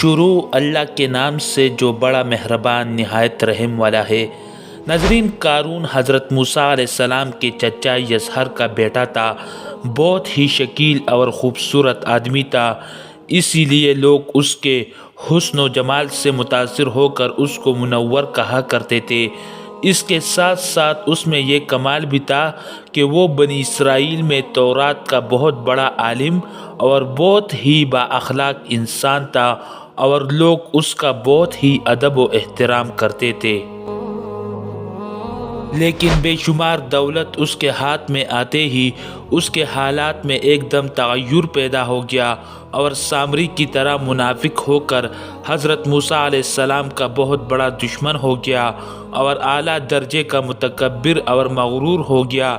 شروع اللہ کے نام سے جو بڑا مہربان نہایت رحم والا ہے۔ ناظرین، قارون حضرت موسیٰ علیہ السلام کے چچا یزہر کا بیٹا تھا۔ بہت ہی شکیل اور خوبصورت آدمی تھا، اسی لیے لوگ اس کے حسن و جمال سے متاثر ہو کر اس کو منور کہا کرتے تھے۔ اس کے ساتھ ساتھ اس میں یہ کمال بھی تھا کہ وہ بنی اسرائیل میں تورات کا بہت بڑا عالم اور بہت ہی بااخلاق انسان تھا، اور لوگ اس کا بہت ہی ادب و احترام کرتے تھے۔ لیکن بے شمار دولت اس کے ہاتھ میں آتے ہی اس کے حالات میں ایک دم تغیر پیدا ہو گیا، اور سامری کی طرح منافق ہو کر حضرت موسیٰ علیہ السلام کا بہت بڑا دشمن ہو گیا، اور اعلیٰ درجے کا متکبر اور مغرور ہو گیا۔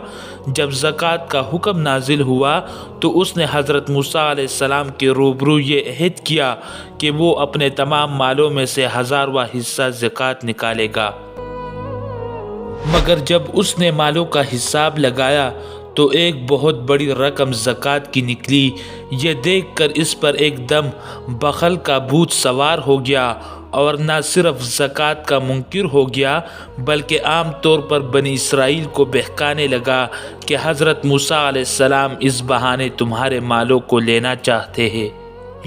جب زکوٰۃ کا حکم نازل ہوا تو اس نے حضرت موسیٰ علیہ السلام کے روبرو یہ عہد کیا کہ وہ اپنے تمام مالوں میں سے 1000واں حصہ زکوٰۃ نکالے گا۔ مگر جب اس نے مالوں کا حساب لگایا تو ایک بہت بڑی رقم زکوٰۃ کی نکلی۔ یہ دیکھ کر اس پر ایک دم بخل کا بھوت سوار ہو گیا، اور نہ صرف زکوٰۃ کا منکر ہو گیا بلکہ عام طور پر بنی اسرائیل کو بہکانے لگا کہ حضرت موسیٰ علیہ السلام اس بہانے تمہارے مالوں کو لینا چاہتے ہیں۔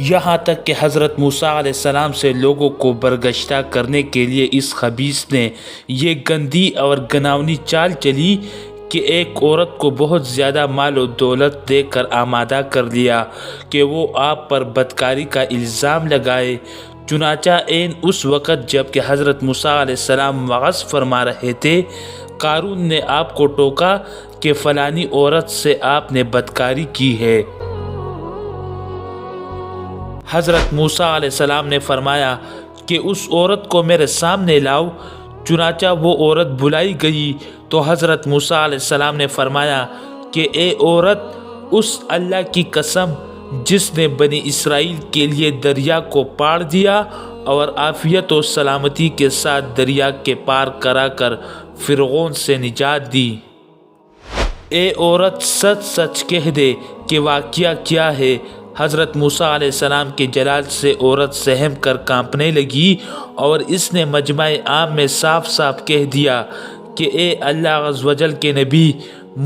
یہاں تک کہ حضرت موسیٰ علیہ السلام سے لوگوں کو برگشتہ کرنے کے لیے اس خبیث نے یہ گندی اور گناونی چال چلی کہ ایک عورت کو بہت زیادہ مال و دولت دے کر آمادہ کر لیا کہ وہ آپ پر بدکاری کا الزام لگائے۔ چنانچہ عین اس وقت جب کہ حضرت موسیٰ علیہ السلام وعظ فرما رہے تھے، قارون نے آپ کو ٹوکا کہ فلانی عورت سے آپ نے بدکاری کی ہے۔ حضرت موسیٰ علیہ السلام نے فرمایا کہ اس عورت کو میرے سامنے لاؤ۔ چنانچہ وہ عورت بلائی گئی تو حضرت موسیٰ علیہ السلام نے فرمایا کہ اے عورت، اس اللہ کی قسم جس نے بنی اسرائیل کے لیے دریا کو پاڑ دیا اور عافیت و سلامتی کے ساتھ دریا کے پار کرا کر فرعون سے نجات دی، اے عورت سچ سچ کہہ دے کہ واقعہ کیا ہے۔ حضرت موسیٰ علیہ السلام کے جلال سے عورت سہم کر کانپنے لگی، اور اس نے مجمع عام میں صاف صاف کہہ دیا کہ اے اللہ عز و جل کے نبی،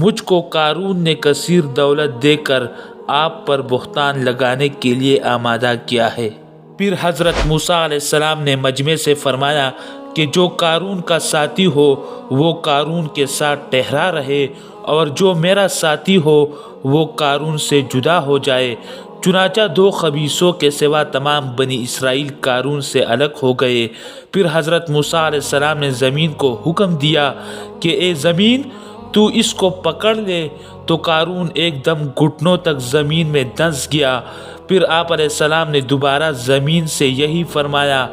مجھ کو قارون نے کثیر دولت دے کر آپ پر بہتان لگانے کے لیے آمادہ کیا ہے۔ پھر حضرت موسیٰ علیہ السلام نے مجمع سے فرمایا کہ جو قارون کا ساتھی ہو وہ قارون کے ساتھ ٹھہرا رہے، اور جو میرا ساتھی ہو وہ قارون سے جدا ہو جائے۔ چنانچہ 2 خبیثوں کے سوا تمام بنی اسرائیل قارون سے الگ ہو گئے۔ پھر حضرت موسیٰ علیہ السلام نے زمین کو حکم دیا کہ اے زمین، تو اس کو پکڑ لے، تو قارون ایک دم گھٹنوں تک زمین میں دھنس گیا۔ پھر آپ علیہ السلام نے دوبارہ زمین سے یہی فرمایا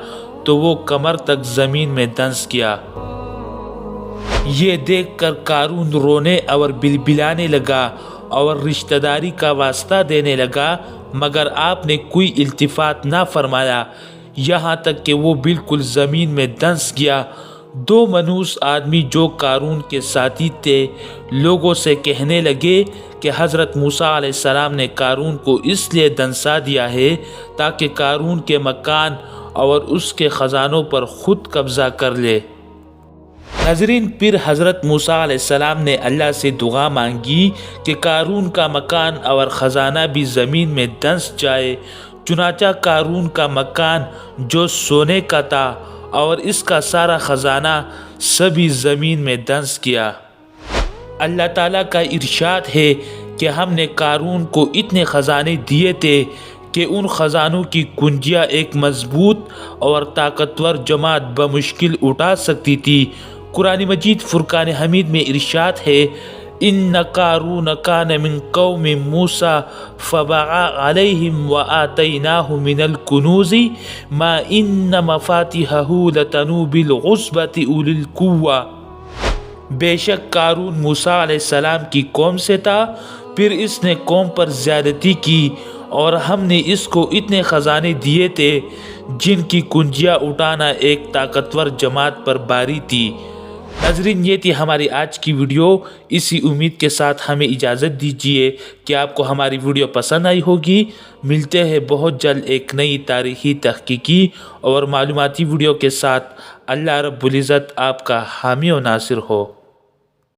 تو وہ کمر تک زمین میں دھنس گیا۔ یہ دیکھ کر قارون رونے اور بلبلانے لگا اور رشتہ داری کا واسطہ دینے لگا، مگر آپ نے کوئی التفات نہ فرمایا، یہاں تک کہ وہ بالکل زمین میں دھنس گیا۔ 2 منحوس آدمی جو قارون کے ساتھی تھے لوگوں سے کہنے لگے کہ حضرت موسیٰ علیہ السلام نے قارون کو اس لیے دھنسا دیا ہے تاکہ قارون کے مکان اور اس کے خزانوں پر خود قبضہ کر لے۔ ناظرین، پھر حضرت موسیٰ علیہ السلام نے اللہ سے دعا مانگی کہ قارون کا مکان اور خزانہ بھی زمین میں دھنس جائے۔ چنانچہ قارون کا مکان جو سونے کا تھا اور اس کا سارا خزانہ سبھی زمین میں دھنس گیا۔ اللہ تعالیٰ کا ارشاد ہے کہ ہم نے قارون کو اتنے خزانے دیے تھے کہ ان خزانوں کی کنجیاں ایک مضبوط اور طاقتور جماعت بمشکل اٹھا سکتی تھی۔ قرآن مجید فرقان حمید میں ارشاد ہے، ان قارون کان من قوم موسیٰ فبغى علیہم وآتیناہ من الکنوز ما ان مفاتحہ لتنوء بالعصبۃ اولی القوہ۔ بے شک قارون موسیٰ علیہ السلام کی قوم سے تھا، پھر اس نے قوم پر زیادتی کی، اور ہم نے اس کو اتنے خزانے دیے تھے جن کی کنجیاں اٹھانا ایک طاقتور جماعت پر باری تھی۔ ناظرین، یہ تھی ہماری آج کی ویڈیو۔ اسی امید کے ساتھ ہمیں اجازت دیجیے کہ آپ کو ہماری ویڈیو پسند آئی ہوگی۔ ملتے ہیں بہت جلد ایک نئی تاریخی، تحقیقی اور معلوماتی ویڈیو کے ساتھ۔ اللہ رب العزت آپ کا حامی و ناصر ہو۔